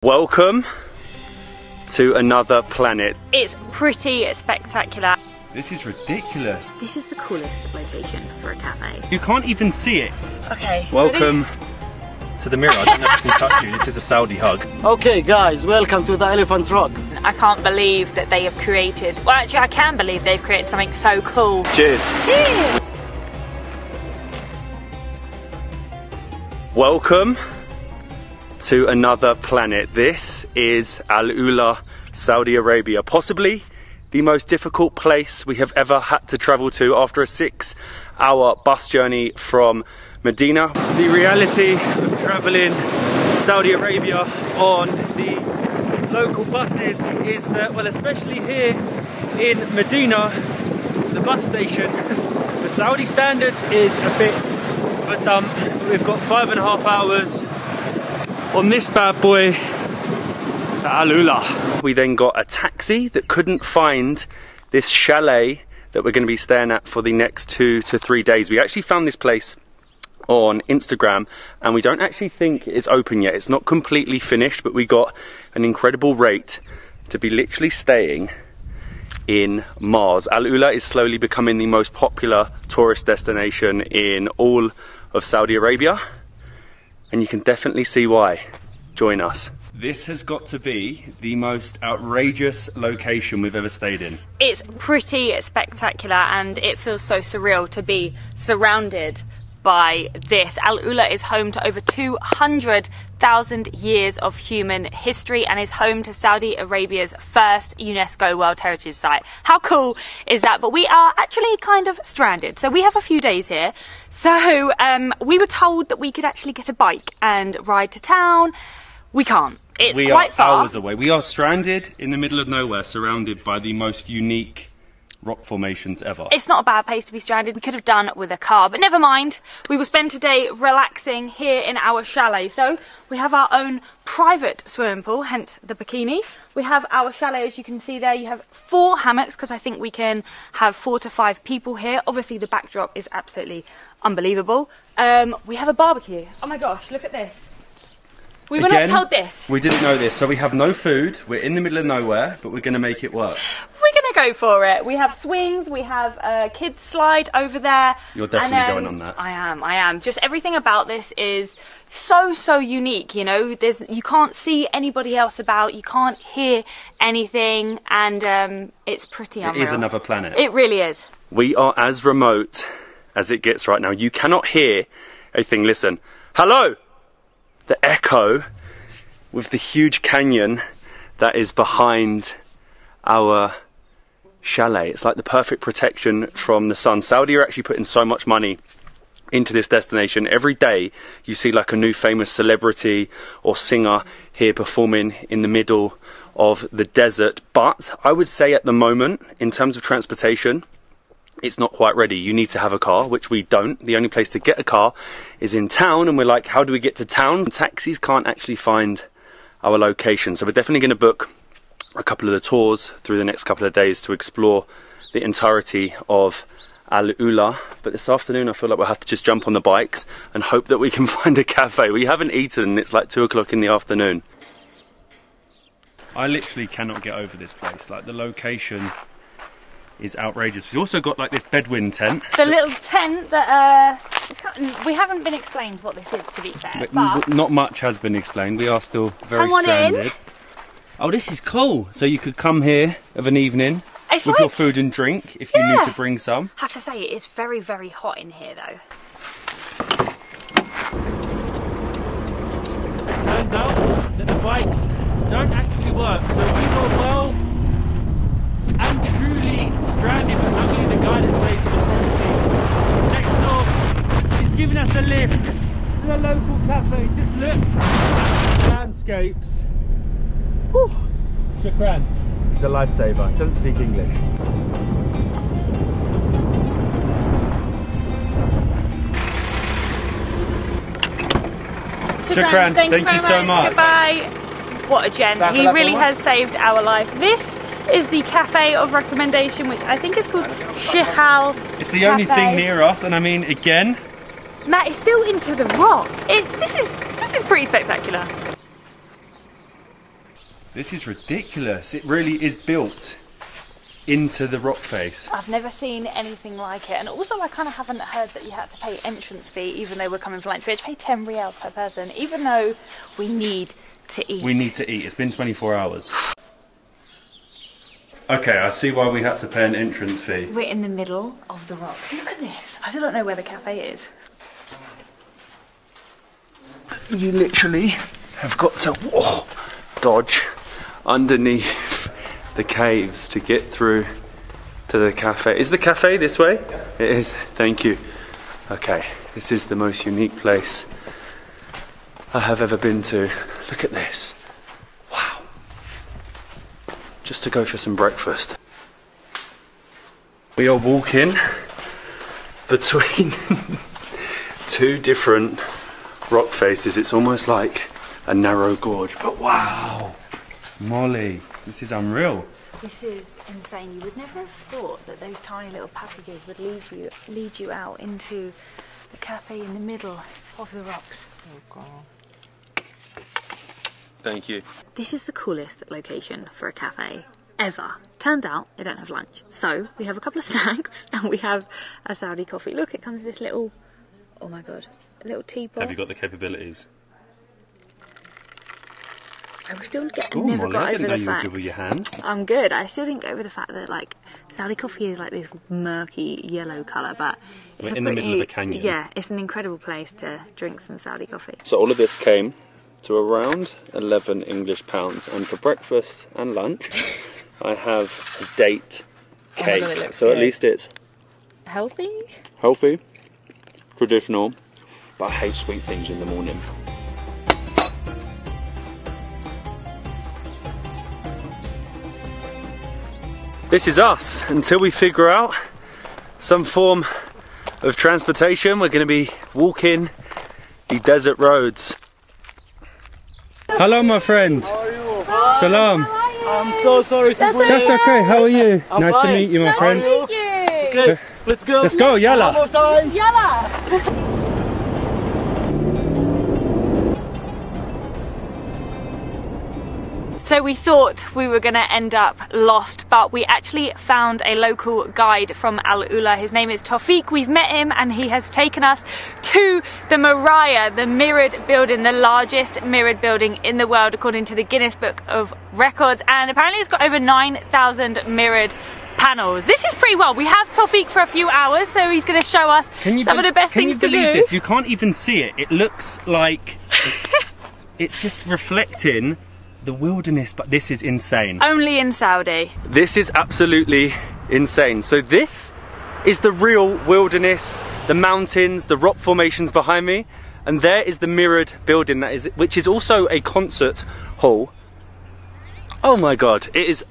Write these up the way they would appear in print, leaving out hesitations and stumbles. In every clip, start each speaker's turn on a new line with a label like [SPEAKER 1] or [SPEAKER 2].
[SPEAKER 1] Welcome to another planet.
[SPEAKER 2] It's pretty spectacular.
[SPEAKER 1] This is ridiculous.
[SPEAKER 2] This is the coolest location for a cafe.
[SPEAKER 1] You can't even see it.
[SPEAKER 2] Okay.
[SPEAKER 1] Welcome to the mirror. I don't know if I can touch you. This is a Saudi hug.
[SPEAKER 3] Okay guys, welcome to the Elephant Rock.
[SPEAKER 2] I can't believe that they have created, well actually I can believe they've created something so cool.
[SPEAKER 1] Cheers.
[SPEAKER 2] Cheers.
[SPEAKER 1] Welcome to another planet. This is ULA, Saudi Arabia. Possibly the most difficult place we have ever had to travel to after a 6-hour bus journey from Medina. The reality of traveling Saudi Arabia on the local buses is that, well, especially here in Medina, the bus station for Saudi standards is a bit of a dump. We've got 5.5 hours on this bad boy to ULA. We then got a taxi that couldn't find this chalet that we're going to be staying at for the next 2 to 3 days. We actually found this place on Instagram and we don't actually think it's open yet. It's not completely finished, but we got an incredible rate to be literally staying in Mars. ULA is slowly becoming the most popular tourist destination in all of Saudi Arabia, and you can definitely see why. Join us. This has got to be the most outrageous location we've ever stayed in.
[SPEAKER 2] It's pretty spectacular and it feels so surreal to be surrounded by this. ULA is home to over 200,000 years of human history and is home to Saudi Arabia's first UNESCO World Heritage Site. How cool is that? But we are actually kind of stranded. So we have a few days here. So we were told that we could actually get a bike and ride to town. We can't. It's quite far.
[SPEAKER 1] We are hours away. We are stranded in the middle of nowhere, surrounded by the most unique rock formations ever. It's
[SPEAKER 2] not a bad place to be stranded. We could have done with a car, but never mind. We will spend today relaxing here in our chalet. So we have our own private swimming pool, hence the bikini. We have our chalet, as you can see there. You have 4 hammocks because I think we can have 4 to 5 people here. Obviously the backdrop is absolutely unbelievable. We have a barbecue. Oh my gosh, look at this. We were not told this.
[SPEAKER 1] We didn't know this, so we have no food. We're in the middle of nowhere, but we're going to make it work.
[SPEAKER 2] We're going to go for it. We have swings, we have a kids slide over there.
[SPEAKER 1] You're definitely going on that.
[SPEAKER 2] I am. Just everything about this is so unique, you know. You can't see anybody else about, you can't hear anything, and it's pretty unreal.
[SPEAKER 1] It is another planet.
[SPEAKER 2] It really is.
[SPEAKER 1] We are as remote as it gets right now. You cannot hear a thing. Listen. Hello! The echo with the huge canyon that is behind our chalet. It's like the perfect protection from the sun. Saudi are actually putting so much money into this destination. Every day you see like a new famous celebrity or singer here performing in the middle of the desert. But I would say at the moment, in terms of transportation, it's not quite ready. You need to have a car, which we don't. The only place to get a car is in town, and we're like, how do we get to town? Taxis can't actually find our location. So we're definitely going to book a couple of the tours through the next couple of days to explore the entirety of ULA. But this afternoon I feel like we'll have to just jump on the bikes and hope that we can find a cafe. We haven't eaten and it's like 2 o'clock in the afternoon. I literally cannot get over this place. Like, the location is outrageous. We've also got like this Bedouin tent.
[SPEAKER 2] The little tent that we haven't been explained what this is, to be fair. But
[SPEAKER 1] not much has been explained. We are still very stranded. Oh, this is cool. So you could come here of an evening with your food and drink if you need to bring some.
[SPEAKER 2] I have to say, it is very hot in here though.
[SPEAKER 1] It turns out that the bikes don't actually work. So we were well and truly stranded, but luckily the guy that stays at the property next door is giving us a lift to the local cafe. Just look at the landscapes. Whew. Shukran. He's a lifesaver. He doesn't speak English. Shukran. Thank you so much.
[SPEAKER 2] Goodbye. What a gent. He really has saved our life. This is the cafe of recommendation, which I think is called CHALET.
[SPEAKER 1] It's the only thing near us, and I mean, again,
[SPEAKER 2] Matt, it's built into the rock. This is pretty spectacular.
[SPEAKER 1] This is ridiculous. It really is built into the rock face.
[SPEAKER 2] I've never seen anything like it, and also I kind of haven't heard that you had to pay entrance fee even though we're coming for lunch. We had to pay 10 riyals per person, even though we need to eat.
[SPEAKER 1] We need to eat. It's been 24 hours. Okay, I see why we had to pay an entrance fee.
[SPEAKER 2] We're in the middle of the rocks. Look at this. I still don't know where the cafe is.
[SPEAKER 1] You literally have got to dodge underneath the caves to get through to the cafe. Is the cafe this way? Yeah. It is. Thank you. Okay, this is the most unique place I have ever been to. Look at this. Wow. Just to go for some breakfast. We are walking between two different rock faces. It's almost like a narrow gorge, but wow, Molly, this is unreal.
[SPEAKER 2] This is insane. You would never have thought that those tiny little passages would lead you out into the cafe in the middle of the rocks. Oh God.
[SPEAKER 1] Thank you.
[SPEAKER 2] This is the coolest location for a cafe ever. Turns out they don't have lunch, so we have a couple of snacks and we have a Saudi coffee. Look, it comes with this little, oh my God, a little teapot.
[SPEAKER 1] Have you got the capabilities?
[SPEAKER 2] I still never got over the fact.
[SPEAKER 1] You were good with your hands.
[SPEAKER 2] I'm good. I still didn't get over the fact that like Saudi coffee is like this murky yellow colour, but it's
[SPEAKER 1] in the middle of a canyon.
[SPEAKER 2] Yeah, it's an incredible place to drink some Saudi coffee.
[SPEAKER 1] So all of this came to around 11 English pounds, and for breakfast and lunch, I have a date cake.
[SPEAKER 2] Oh God,
[SPEAKER 1] so
[SPEAKER 2] good.
[SPEAKER 1] At least it's
[SPEAKER 2] healthy,
[SPEAKER 1] traditional, but I hate sweet things in the morning. This is us. Until we figure out some form of transportation, we're going to be walking the desert roads. Hello, my friend.
[SPEAKER 3] How are you?
[SPEAKER 1] Salam.
[SPEAKER 3] I'm so sorry to be late.
[SPEAKER 1] That's okay. How are you? Nice
[SPEAKER 3] fine.
[SPEAKER 1] to meet you, my friend.
[SPEAKER 2] Thank you.
[SPEAKER 3] Okay, let's go.
[SPEAKER 1] Let's go, yalla.
[SPEAKER 3] One more time.
[SPEAKER 2] Yalla. So we thought we were going to end up lost, but we actually found a local guide from Al-Ula. His name is Tawfiq. We've met him and he has taken us to the Maraya, the mirrored building, the largest mirrored building in the world according to the Guinness Book of Records, and apparently it's got over 9,000 mirrored panels. This is pretty well. We have Tawfiq for a few hours, so he's going to show us some of the best things to do.
[SPEAKER 1] Can you believe this? You can't even see it. It looks like it's just reflecting the wilderness, but this is insane.
[SPEAKER 2] Only in Saudi. This
[SPEAKER 1] is absolutely insane. So this is the real wilderness, the mountains, the rock formations behind me, and there is the mirrored building which is also a concert hall. Oh my God, it is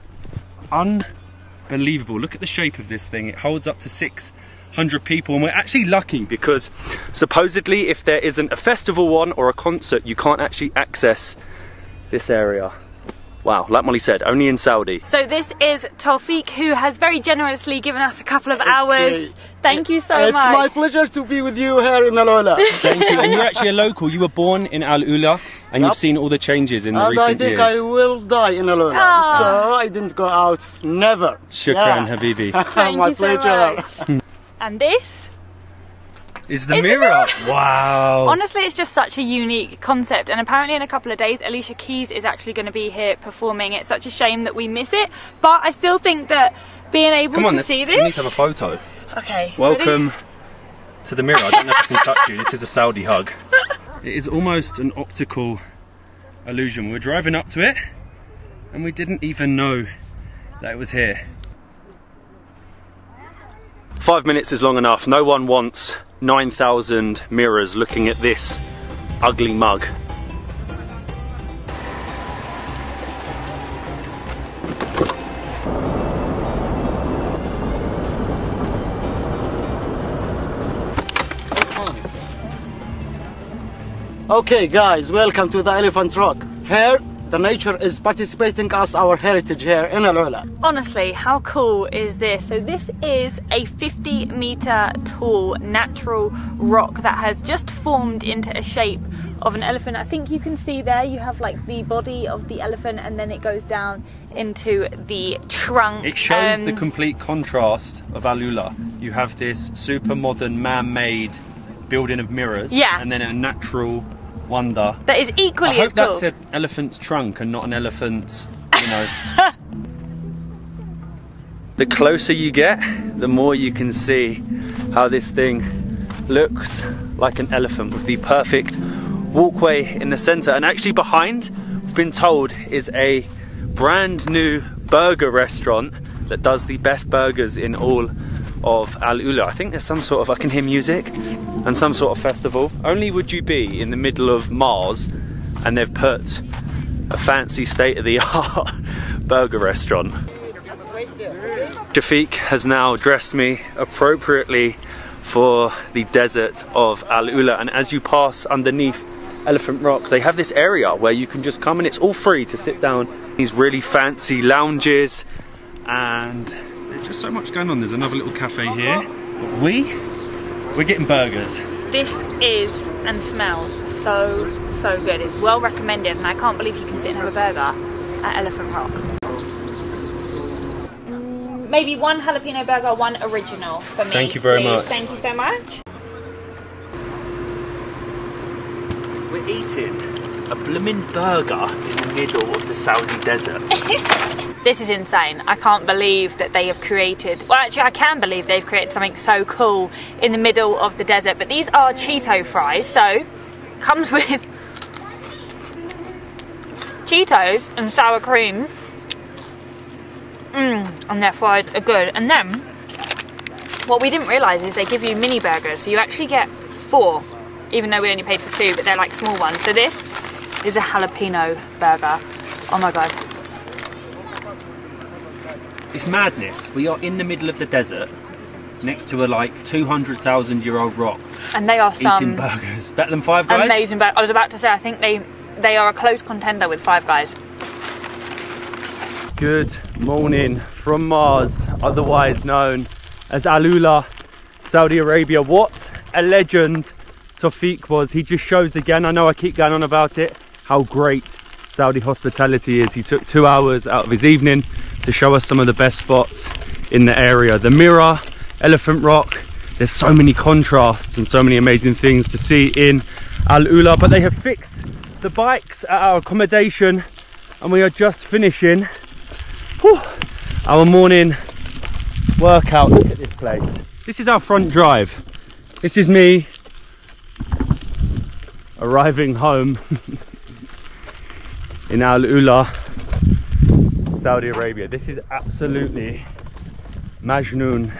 [SPEAKER 1] unbelievable. Look at the shape of this thing. It holds up to 600 people, and we're actually lucky because supposedly if there isn't a festival on or a concert, you can't actually access this area. Wow, like Molly said, only in Saudi.
[SPEAKER 2] So this is Tawfiq, who has very generously given us a couple of hours. Thank you so much.
[SPEAKER 3] It's my pleasure to be with you here in Al-Ula.
[SPEAKER 1] Thank you. And you're actually a local. You were born in Al-Ula, and you've seen all the changes in the recent years.
[SPEAKER 3] And I think I will die in Al-Ula. So I didn't go out, never.
[SPEAKER 1] Shukran, Habibi.
[SPEAKER 2] Thank
[SPEAKER 3] my
[SPEAKER 2] you
[SPEAKER 3] pleasure.
[SPEAKER 2] So much. And this
[SPEAKER 1] is the mirror. Wow.
[SPEAKER 2] Honestly, it's just such a unique concept, and apparently in a couple of days Alicia Keys is actually going to be here performing. It's such a shame that we miss it, but I still think that being able to see this...
[SPEAKER 1] We need to have a photo.
[SPEAKER 2] Okay.
[SPEAKER 1] Welcome
[SPEAKER 2] ready?
[SPEAKER 1] To the mirror. I don't know if I can touch you. This is a Saudi hug. It is almost an optical illusion. We were driving up to it and we didn't even know that it was here. 5 minutes is long enough. No one wants 9,000 mirrors looking at this ugly mug.
[SPEAKER 3] Okay guys, welcome to the Elephant Rock. Here, The nature is participating as our heritage here in Al-Ula.
[SPEAKER 2] Honestly, how cool is this? So this is a 50-meter tall natural rock that has just formed into a shape of an elephant. I think you can see there you have like the body of the elephant and then it goes down into the trunk.
[SPEAKER 1] It shows the complete contrast of Al-Ula. You have this super modern man-made building of mirrors,
[SPEAKER 2] yeah,
[SPEAKER 1] and then a natural wonder
[SPEAKER 2] that is equally as cool.
[SPEAKER 1] I hope that's an elephant's trunk and not an elephant's, you know. The closer you get, the more you can see how this thing looks like an elephant with the perfect walkway in the center. And actually behind, we've been told, is a brand new burger restaurant that does the best burgers in all of Al-Ula. I think there's some sort of, I can hear music and some sort of festival. Only would you be in the middle of Mars and they've put a fancy state-of-the-art burger restaurant. Tawfiq has now dressed me appropriately for the desert of Al-Ula, and as you pass underneath Elephant Rock, they have this area where you can just come and it's all free to sit down. These really fancy lounges, and there's just so much going on. There's another little cafe here, but we're getting burgers.
[SPEAKER 2] This is and smells so good. It's well recommended, and I can't believe you can sit and have a burger at Elephant Rock. Maybe one jalapeno burger, one original for me.
[SPEAKER 1] Thank you very much.
[SPEAKER 2] Thank you so much.
[SPEAKER 1] We're eating a blooming burger in the middle of the Saudi desert.
[SPEAKER 2] This is insane. I can't believe that they have created, well actually I can believe they've created something so cool in the middle of the desert, but these are Cheeto fries, so comes with Cheetos and sour cream. And their fries are good. And then, what we didn't realise is they give you mini burgers, so you actually get 4, even though we only paid for 2, but they're like small ones. So this is a jalapeno burger. Oh my god.
[SPEAKER 1] It's madness. We are in the middle of the desert, next to a like 200,000-year-old rock.
[SPEAKER 2] And they are
[SPEAKER 1] eating burgers. Better than Five Guys?
[SPEAKER 2] Amazing burgers. I was about to say, I think they are a close contender with Five Guys.
[SPEAKER 1] Good morning from Mars, otherwise known as Al-Ula, Saudi Arabia. What a legend Tawfiq was. He just shows again, I know I keep going on about it, how great Saudi hospitality is. He took 2 hours out of his evening to show us some of the best spots in the area. The Mirror, Elephant Rock, there's so many contrasts and so many amazing things to see in Al-Ula, but they have fixed the bikes at our accommodation and we are just finishing our morning workout. Look at this place. This is our front drive. This is me arriving home in Al-Ula, Saudi Arabia. This is absolutely Majnoon.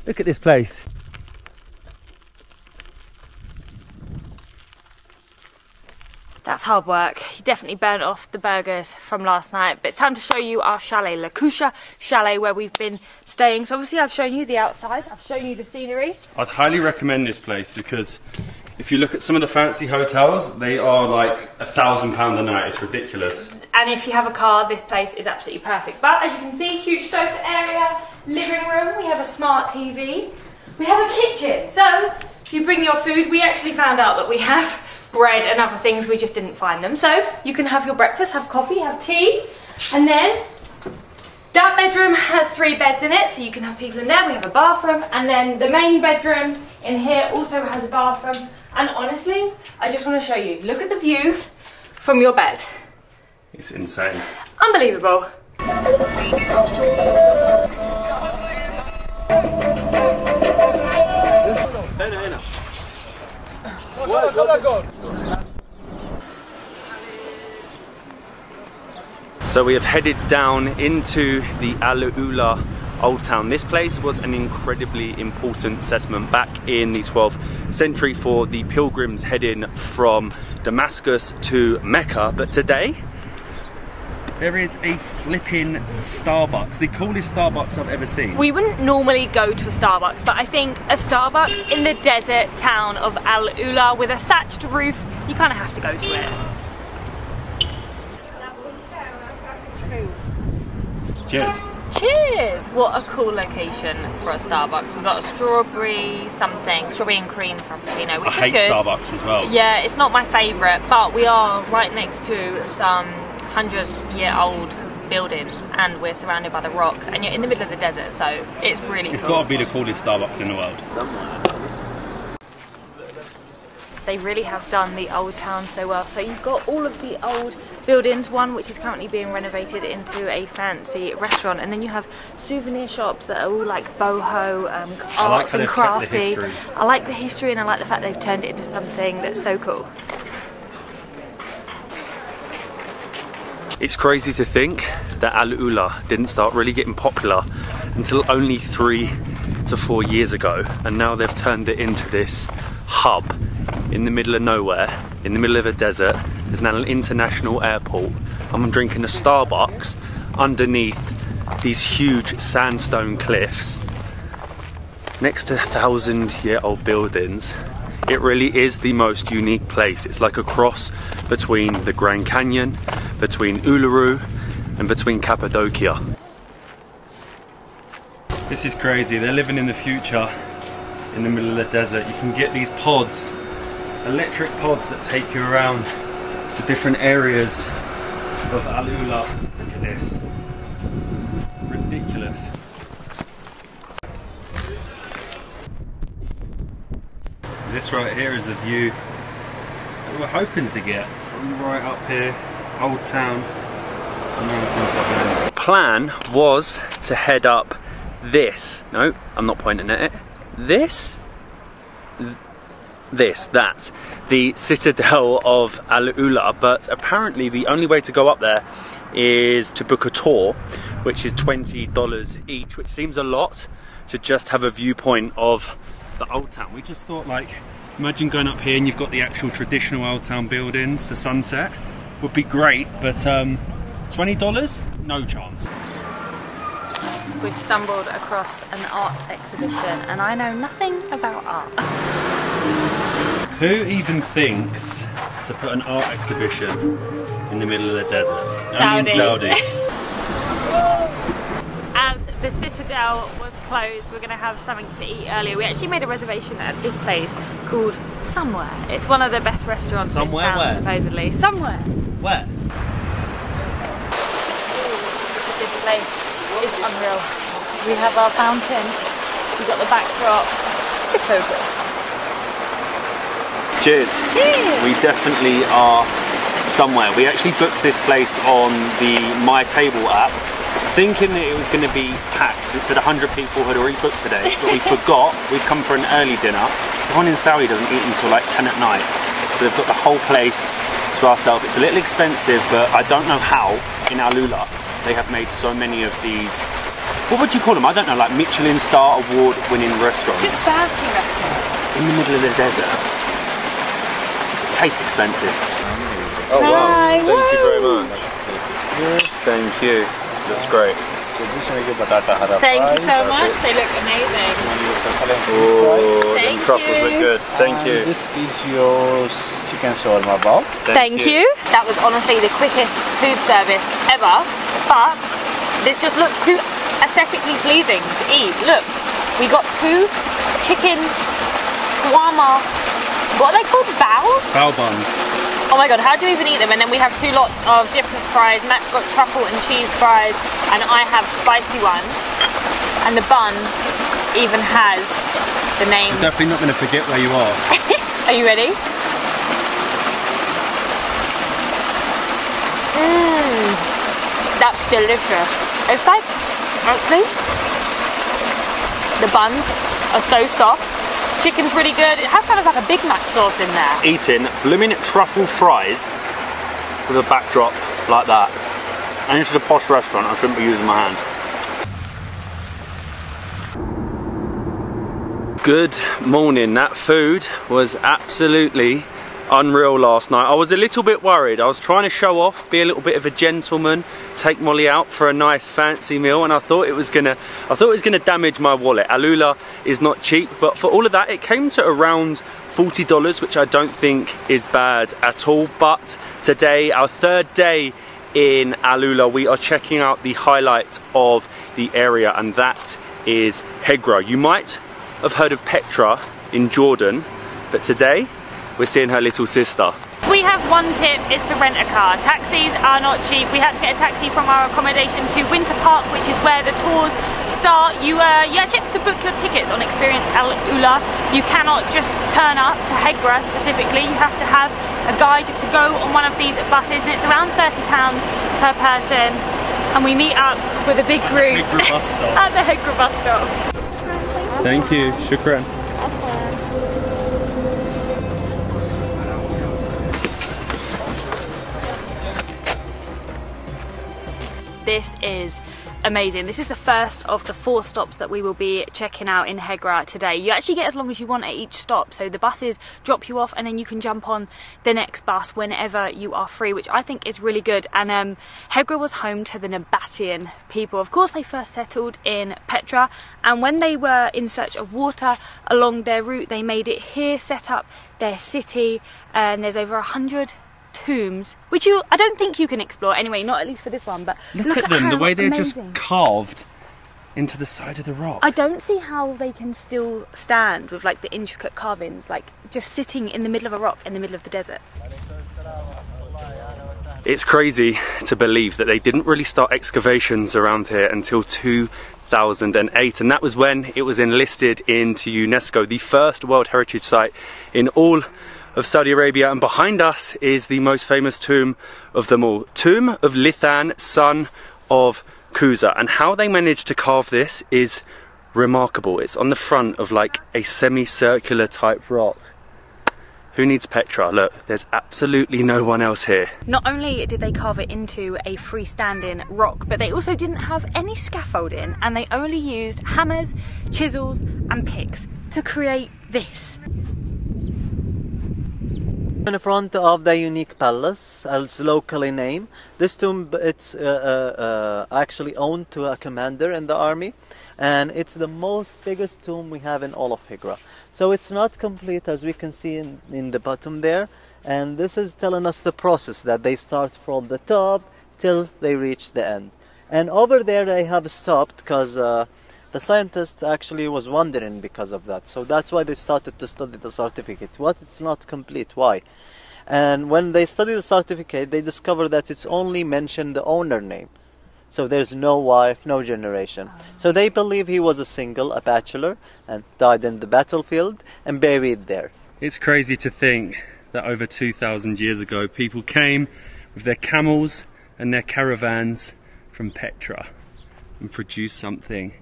[SPEAKER 1] Look at this place.
[SPEAKER 2] That's hard work. You definitely burnt off the burgers from last night, but it's time to show you our chalet, La Kusha Chalet, where we've been staying. So obviously I've shown you the outside, I've shown you the scenery.
[SPEAKER 1] I'd highly recommend this place because if you look at some of the fancy hotels, they are like £1,000 a night. It's ridiculous.
[SPEAKER 2] And if you have a car, this place is absolutely perfect. But as you can see, huge sofa area, living room, we have a smart TV, we have a kitchen. So if you bring your food, we actually found out that we have bread and other things, we just didn't find them. So you can have your breakfast, have coffee, have tea, and then that bedroom has 3 beds in it, so you can have people in there. We have a bathroom, and then the main bedroom in here also has a bathroom. And honestly, I just want to show you, look at the view from your bed.
[SPEAKER 1] It's insane.
[SPEAKER 2] Unbelievable.
[SPEAKER 1] So we have headed down into the Al-Ula Old Town. This place was an incredibly important settlement back in the 12th century for the pilgrims heading from Damascus to Mecca. But today, there is a flipping Starbucks, the coolest Starbucks I've ever seen.
[SPEAKER 2] We wouldn't normally go to a Starbucks, but I think a Starbucks in the desert town of Al-Ula with a thatched roof, you kind of have to go to it.
[SPEAKER 1] Cheers.
[SPEAKER 2] Cheers! What a cool location for a Starbucks. We've got a strawberry and cream frappuccino, which is good.
[SPEAKER 1] I hate Starbucks as well.
[SPEAKER 2] Yeah, it's not my favourite, but we are right next to some 100-year-old buildings and we're surrounded by the rocks and you're in the middle of the desert, so it's really
[SPEAKER 1] It's
[SPEAKER 2] cool.
[SPEAKER 1] got to be the coolest Starbucks in the world.
[SPEAKER 2] They really have done the old town so well. So you've got all of the old buildings, one which is currently being renovated into a fancy restaurant, and then you have souvenir shops that are all like boho, arts and crafty. I like the history and I like the fact they've turned it into something that's so cool.
[SPEAKER 1] It's crazy to think that Al-Ula didn't start really getting popular until only 3 to 4 years ago, and now they've turned it into this hub in the middle of nowhere, in the middle of a desert. There's now an international airport. I'm drinking a Starbucks underneath these huge sandstone cliffs next to 1,000-year-old buildings. It really is the most unique place. It's like a cross between the Grand Canyon, between Uluru and between Cappadocia. This is crazy. They're living in the future in the middle of the desert. You can get these pods, electric pods that take you around to different areas of Al-Ula. Look at this. Ridiculous. This right here is the view that we're hoping to get from right up here. Old town, the mountains behind. Plan was to head up this. No, I'm not pointing at it. That's the citadel of Al-Ula, but apparently the only way to go up there is to book a tour, which is $20 each, which seems a lot to just have a viewpoint of the old town. We just thought, like, imagine going up here and you've got the actual traditional old town buildings for sunset. Would be great, but $20? No chance.
[SPEAKER 2] We've stumbled across an art exhibition and I know nothing about art.
[SPEAKER 1] Who even thinks to put an art exhibition in the middle of the desert? Only in Saudi.
[SPEAKER 2] As the Citadel was closed, we're going to have something to eat earlier. We actually made a reservation at this place called Somewhere. It's one of the best restaurants in town, supposedly. Somewhere.
[SPEAKER 1] Where?
[SPEAKER 2] This place is unreal. We have our fountain, we've got the backdrop. It's so good.
[SPEAKER 1] Cheers.
[SPEAKER 2] Cheers.
[SPEAKER 1] We definitely are somewhere. We actually booked this place on the My Table app, thinking that it was going to be packed. It said 100 people had already booked today, but we forgot we'd come for an early dinner. Everyone in Saudi doesn't eat until like 10 at night, so they've got the whole place to ourselves. It's a little expensive, but I don't know how in Al-Ula they have made so many of these. What would you call them? I don't know, like Michelin star award winning restaurants.
[SPEAKER 2] Just fancy restaurants.
[SPEAKER 1] In the middle of the desert. Tastes expensive. Oh wow,
[SPEAKER 2] Hi.
[SPEAKER 1] thank you very much. Thank you, looks great.
[SPEAKER 2] Thank you so much, they look amazing.
[SPEAKER 1] Oh, the truffles
[SPEAKER 2] you.
[SPEAKER 1] look good, thank you.
[SPEAKER 3] This is your chicken shawarma bowl.
[SPEAKER 2] Thank you. That was honestly the quickest food service ever, but this just looks too aesthetically pleasing to eat. Look, we got 2 chicken shawarma, what are they called? Bows?
[SPEAKER 1] Bao buns.
[SPEAKER 2] Oh my god, how do you even eat them? And then we have 2 lots of different fries. Matt's got truffle and cheese fries, and I have spicy ones. And the bun even has the name.
[SPEAKER 1] You're definitely not going to forget where you are.
[SPEAKER 2] Are you ready? Mmm, that's delicious. It's like, actually, the buns are so soft. Chicken's really good. It has kind of like a Big Mac sauce in there.
[SPEAKER 1] Eating blooming truffle fries with a backdrop like that. And this is a posh restaurant, I shouldn't be using my hand. Good morning. That food was absolutely unreal last night. I was a little bit worried. I was trying to show off, be a little bit of a gentleman, take Molly out for a nice fancy meal, and I thought it was gonna damage my wallet. Al-Ula is not cheap, but for all of that it came to around $40, which I don't think is bad at all. But today, our 3rd day in Al Ula. We are checking out the highlight of the area, and that is Hegra. You might have heard of Petra in Jordan, but today we're seeing her little sister.
[SPEAKER 2] We have one tip, is to rent a car. Taxis are not cheap. We had to get a taxi from our accommodation to Winter Park, which is where the tours start. You actually have to book your tickets on Experience Al Ula. You cannot just turn up to Hegra specifically. You have to have a guide. You have to go on one of these buses, and it's around £30 per person. And we meet up with a big group at the Hegra bus stop.
[SPEAKER 1] Thank you, shukran.
[SPEAKER 2] This is amazing. This is the first of the 4 stops that we will be checking out in Hegra today. You actually get as long as you want at each stop, so the buses drop you off and then you can jump on the next bus whenever you are free, which I think is really good. And Hegra was home to the Nabatean people. Of course, they first settled in Petra, and when they were in search of water along their route, they made it here, set up their city, and there's over 100 tombs, which I don't think you can explore anyway, not at least for this one, but
[SPEAKER 1] look at them, the way they're just carved into the side of the rock.
[SPEAKER 2] I don't see how they can still stand with like the intricate carvings, like just sitting in the middle of a rock in the middle of the desert.
[SPEAKER 1] It's crazy to believe that they didn't really start excavations around here until 2008, and that was when it was enlisted into UNESCO, the first World Heritage Site in all of Saudi Arabia. And behind us is the most famous tomb of them all, Tomb of Lithan, son of Kuza. And how they managed to carve this is remarkable. It's on the front of like a semicircular type rock. Who needs Petra? Look, there's absolutely no one else here.
[SPEAKER 2] Not only did they carve it into a freestanding rock, but they also didn't have any scaffolding, and they only used hammers, chisels and picks to create this.
[SPEAKER 4] In front of the unique palace, as locally named, this tomb, it's actually owned to a commander in the army, and it's the biggest tomb we have in all of Hegra. So it's not complete, as we can see in the bottom there, and this is telling us the process that they start from the top till they reach the end. And over there they have stopped because the scientists actually was wondering because of that. So that's why they started to study the certificate. What? It's not complete. Why? And when they study the certificate, they discover that it's only mentioned the owner name. So there's no wife, no generation. So they believe he was a single, a bachelor, and died in the battlefield and buried there.
[SPEAKER 1] It's crazy to think that over 2,000 years ago, people came with their camels and their caravans from Petra and produced something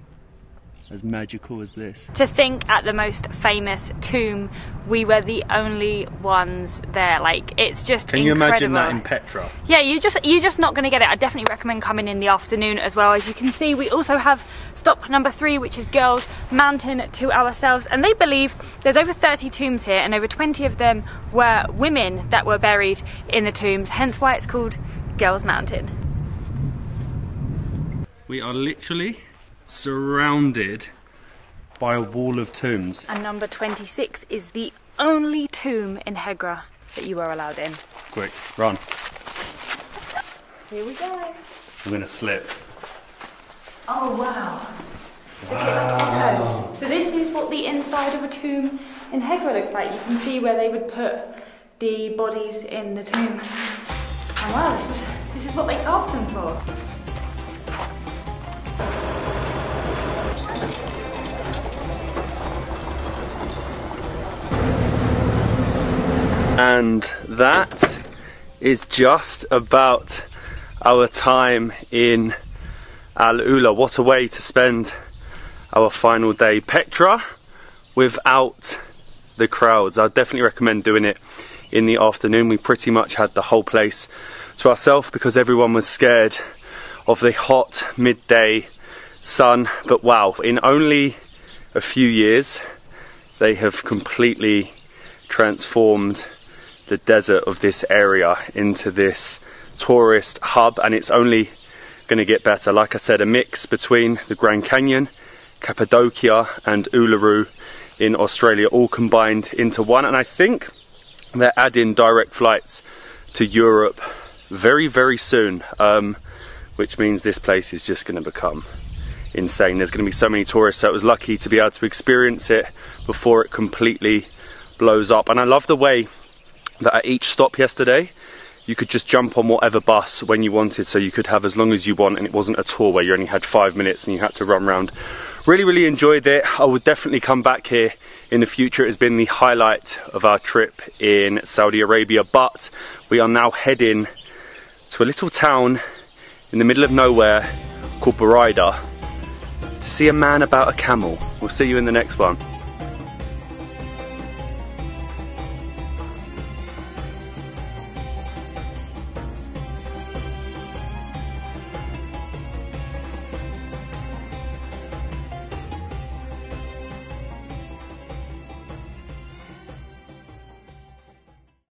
[SPEAKER 1] as magical as this.
[SPEAKER 2] To think at the most famous tomb, we were the only ones there. Like, it's just
[SPEAKER 1] Can
[SPEAKER 2] incredible.
[SPEAKER 1] you imagine that in Petra?
[SPEAKER 2] Yeah, you're just not going to get it. I definitely recommend coming in the afternoon as well. As you can see, we also have stop number 3, which is Girls Mountain, to ourselves, and they believe there's over 30 tombs here, and over 20 of them were women that were buried in the tombs, hence why it's called Girls Mountain.
[SPEAKER 1] We are literally surrounded by a wall of tombs.
[SPEAKER 2] And number 26 is the only tomb in Hegra that you are allowed in.
[SPEAKER 1] Quick, run.
[SPEAKER 2] Here we go.
[SPEAKER 1] I'm gonna slip.
[SPEAKER 2] Oh wow. Look at like echoes. So this is what the inside of a tomb in Hegra looks like. You can see where they would put the bodies in the tomb. Oh wow, this is what they carved them for.
[SPEAKER 1] And that is just about our time in Al Ula. What a way to spend our final day. Petra without the crowds. I'd definitely recommend doing it in the afternoon. We pretty much had the whole place to ourselves because everyone was scared of the hot midday sun. But wow, in only a few years they have completely transformed the desert of this area into this tourist hub, and it's only going to get better. Like I said, a mix between the Grand Canyon, Cappadocia and Uluru in Australia all combined into one, and I think they're adding direct flights to Europe very, very soon, which means this place is just going to become insane. There's going to be so many tourists, so it was lucky to be able to experience it before it completely blows up. And I love the way that at each stop yesterday, you could just jump on whatever bus when you wanted, so you could have as long as you want, and it wasn't a tour where you only had 5 minutes and you had to run around. Really, really enjoyed it. I would definitely come back here in the future. It has been the highlight of our trip in Saudi Arabia, but we are now heading to a little town in the middle of nowhere called Buraida to see a man about a camel. We'll see you in the next one.